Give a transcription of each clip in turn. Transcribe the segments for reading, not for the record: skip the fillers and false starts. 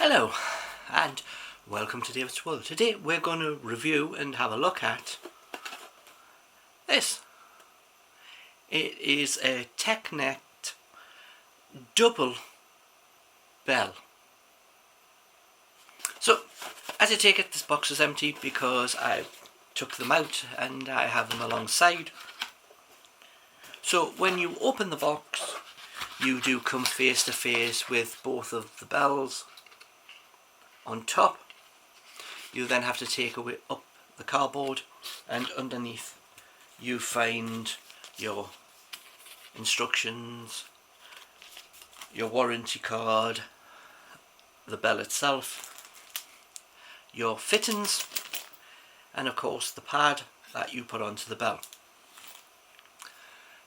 Hello and welcome to David's World. Today we're going to review and have a look at this. It is a Tecknet double bell. So as I take it, this box is empty because I took them out and I have them alongside. So when you open the box, you do come face to face with both of the bells on top. You then have to take away up the cardboard, and underneath you find your instructions, your warranty card, the bell itself, your fittings, and of course the pad that you put onto the bell.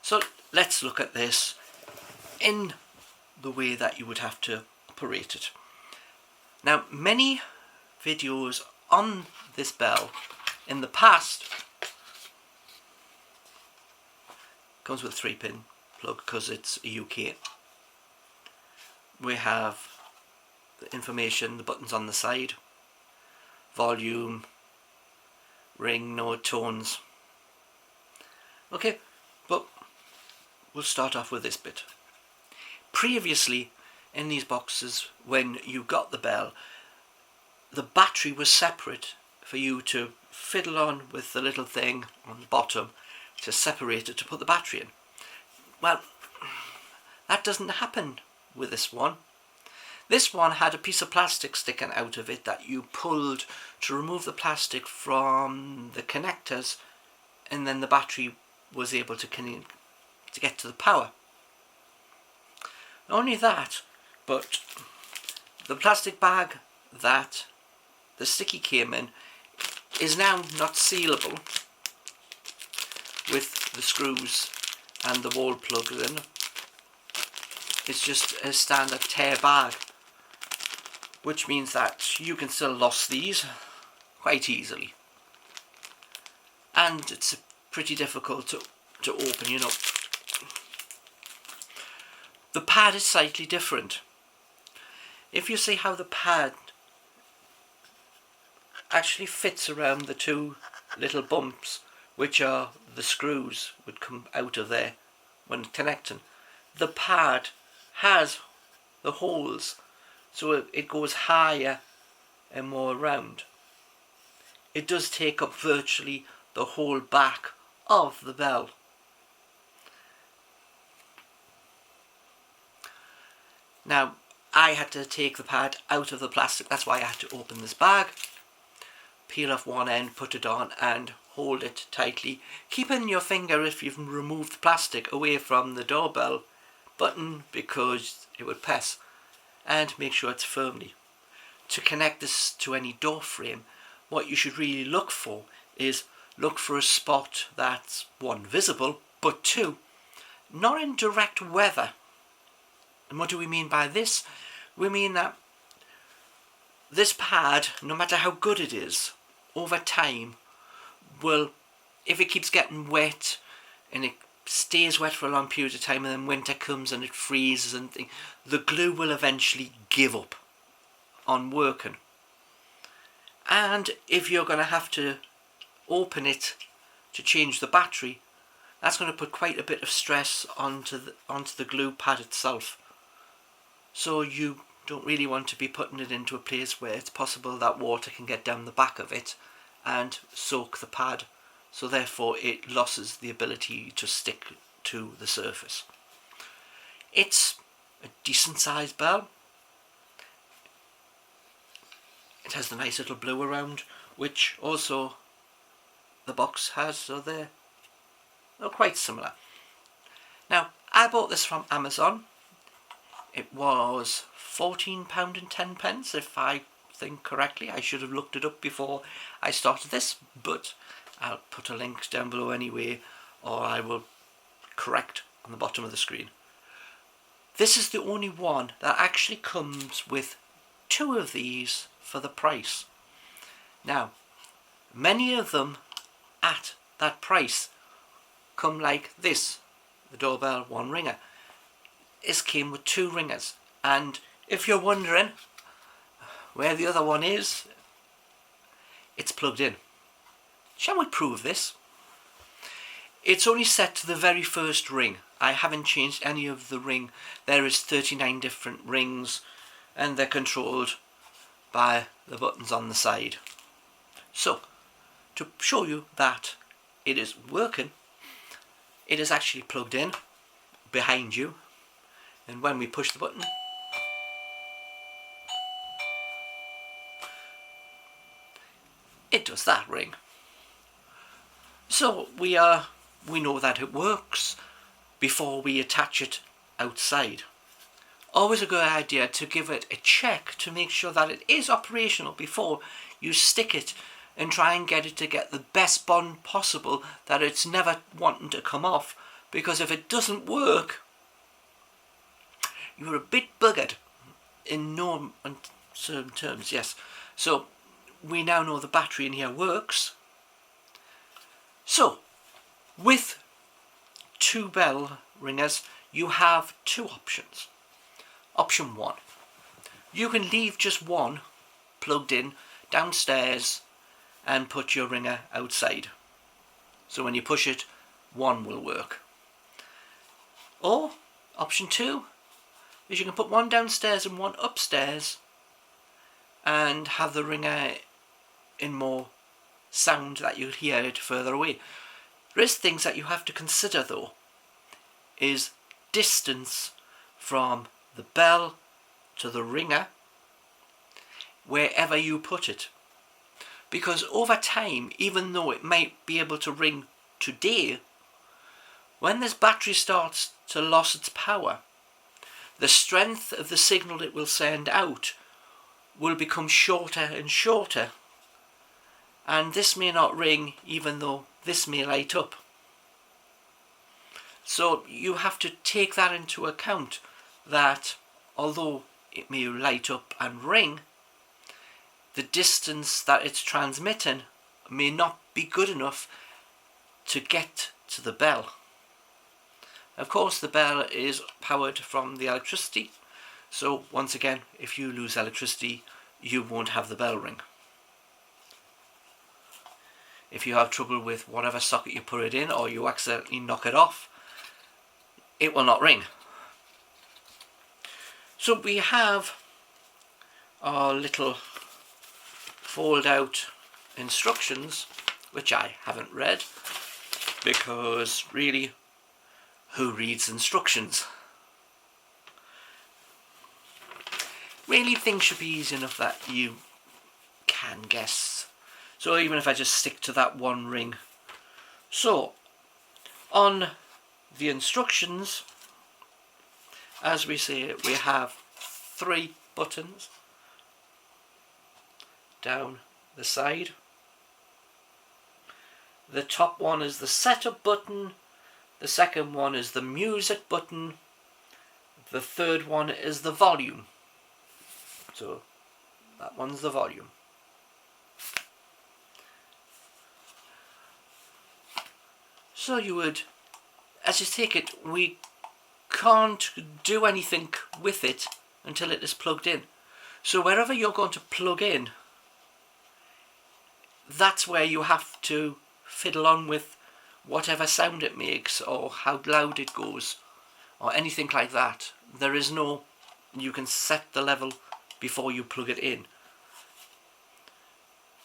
So let's look at this in the way that you would have to operate it. Now, many videos on this bell in the past comes with a 3-pin plug because it's a UK. We have the information, the buttons on the side, volume, ring, note, tones. Okay, but we'll start off with this bit. Previously, in these boxes, when you got the bell, the battery was separate for you to fiddle on with the little thing on the bottom to separate it to put the battery in. Well, that doesn't happen with this one. This one had a piece of plastic sticking out of it that you pulled to remove the plastic from the connectors, and then the battery was able to get to the power. Not only that, but the plastic bag that the sticky came in is now not sealable with the screws and the wall plugs in. It's just a standard tear bag, which means that you can still lose these quite easily, and it's pretty difficult to open, you know. The pad is slightly different. If you see how the pad actually fits around the two little bumps, which are the screws would come out of there when connecting, the pad has the holes, so it goes higher and more round. It does take up virtually the whole back of the bell. Now, I had to take the pad out of the plastic, that's why I had to open this bag, peel off one end, put it on and hold it tightly, keeping your finger, if you've removed the plastic, away from the doorbell button because it would press, and make sure it's firmly. To connect this to any door frame, what you should really look for is look for a spot that's, one, visible, but two, not in direct weather. And what do we mean by this? We mean that this pad, no matter how good it is, over time will, if it keeps getting wet and it stays wet for a long period of time and then winter comes and it freezes and the glue will eventually give up on working. And if you're going to have to open it to change the battery, that's going to put quite a bit of stress onto the glue pad itself. So you don't really want to be putting it into a place where it's possible that water can get down the back of it and soak the pad, so therefore it loses the ability to stick to the surface. It's a decent sized bell. It has the nice little blue around, which also the box has, so they're quite similar. Now, I bought this from Amazon. It was £14.10 if I think correctly. I should have looked it up before I started this, but I'll put a link down below anyway, or I will correct on the bottom of the screen. This is the only one that actually comes with two of these for the price. Now, many of them at that price come like this, the doorbell, one ringer. This came with two ringers, and if you're wondering where the other one is, it's plugged in. Shall we prove this? It's only set to the very first ring. I haven't changed any of the ring. There is 39 different rings and they're controlled by the buttons on the side. So, to show you that it is working, it is actually plugged in behind you, and when we push the button, it does that ring. So we know that it works before we attach it outside. Always a good idea to give it a check to make sure that it is operational before you stick it and try and get it to get the best bond possible, that it's never wanting to come off, because if it doesn't work, you're a bit buggered in certain terms, yes. So we now know the battery in here works. So with two bell ringers, you have two options. Option one, you can leave just one plugged in downstairs and put your ringer outside. So when you push it, one will work. Or option two is you can put one downstairs and one upstairs and have the ringer in more sound that you'll hear it further away. There is things that you have to consider though, is distance from the bell to the ringer wherever you put it. Because over time, even though it might be able to ring today, when this battery starts to lose its power, the strength of the signal it will send out will become shorter and shorter, and this may not ring even though this may light up. So you have to take that into account, that although it may light up and ring, the distance that it's transmitting may not be good enough to get to the bell. Of course, the bell is powered from the electricity, so once again, if you lose electricity, you won't have the bell ring. If you have trouble with whatever socket you put it in, or you accidentally knock it off, it will not ring. So we have our little fold out instructions, which I haven't read, because really, who reads instructions? Really, things should be easy enough that you can guess. So even if I just stick to that one ring. So on the instructions, as we see, we have 3 buttons down the side. The top one is the setup button, the second one is the music button, the third one is the volume. So that one's the volume. So you would, as you take it, we can't do anything with it until it is plugged in. So wherever you're going to plug in, that's where you have to fiddle on with whatever sound it makes, or how loud it goes, or anything like that. There is no, you can set the level before you plug it in.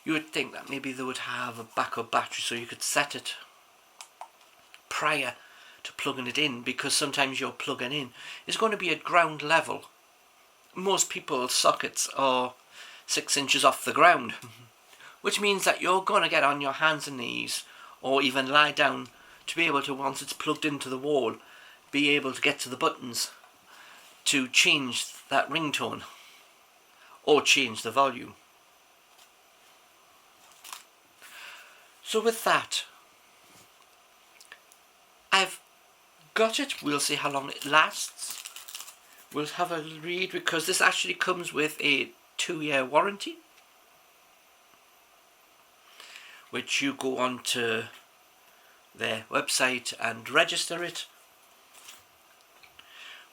You would think that maybe they would have a backup battery so you could set it prior to plugging it in, because sometimes your plugging in is going to be at ground level. Most people's sockets are 6 inches off the ground, which means that you're going to get on your hands and knees, or even lie down, to be able to, once it's plugged into the wall, be able to get to the buttons to change that ringtone or change the volume. So with that, I've got it. We'll see how long it lasts. We'll have a read, because this actually comes with a 2-year warranty, which you go on to their website and register it.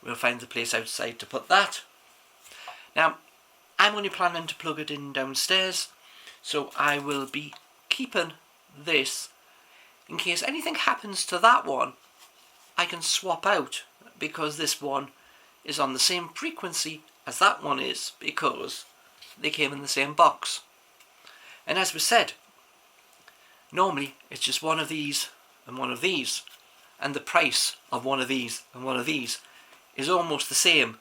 We'll find the place outside to put that. Now, I'm only planning to plug it in downstairs, so I will be keeping this in case anything happens to that one. I can swap out, because this one is on the same frequency as that one is, because they came in the same box. And as we said, normally it's just one of these and one of these, and the price of one of these and one of these is almost the same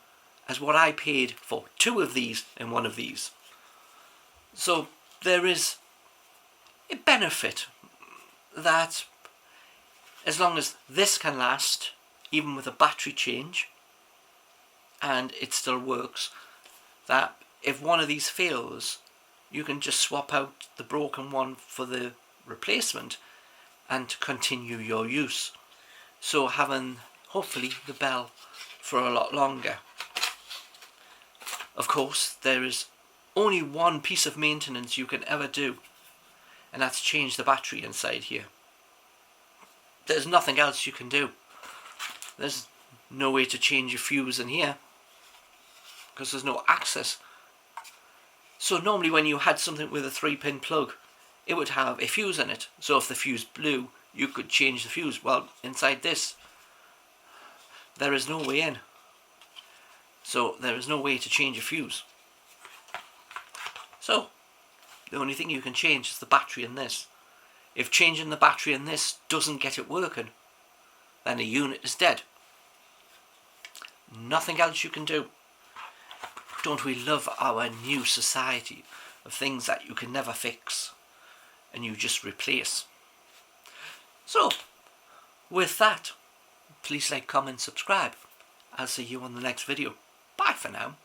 as what I paid for two of these and one of these. So there is a benefit that as long as this can last, even with a battery change, and it still works, that if one of these fails, you can just swap out the broken one for the replacement and continue your use. So having hopefully the bell for a lot longer. Of course, there is only one piece of maintenance you can ever do, and that's change the battery inside here. There's nothing else you can do. There's no way to change your fuse in here because there's no access. So normally when you had something with a 3-pin plug, it would have a fuse in it. So if the fuse blew, you could change the fuse. Well, inside this, there is no way in. So there is no way to change a fuse. So the only thing you can change is the battery in this. If changing the battery in this doesn't get it working, then the unit is dead. Nothing else you can do. Don't we love our new society of things that you can never fix and you just replace? So, with that, please like, comment, subscribe. I'll see you on the next video. Bye for now.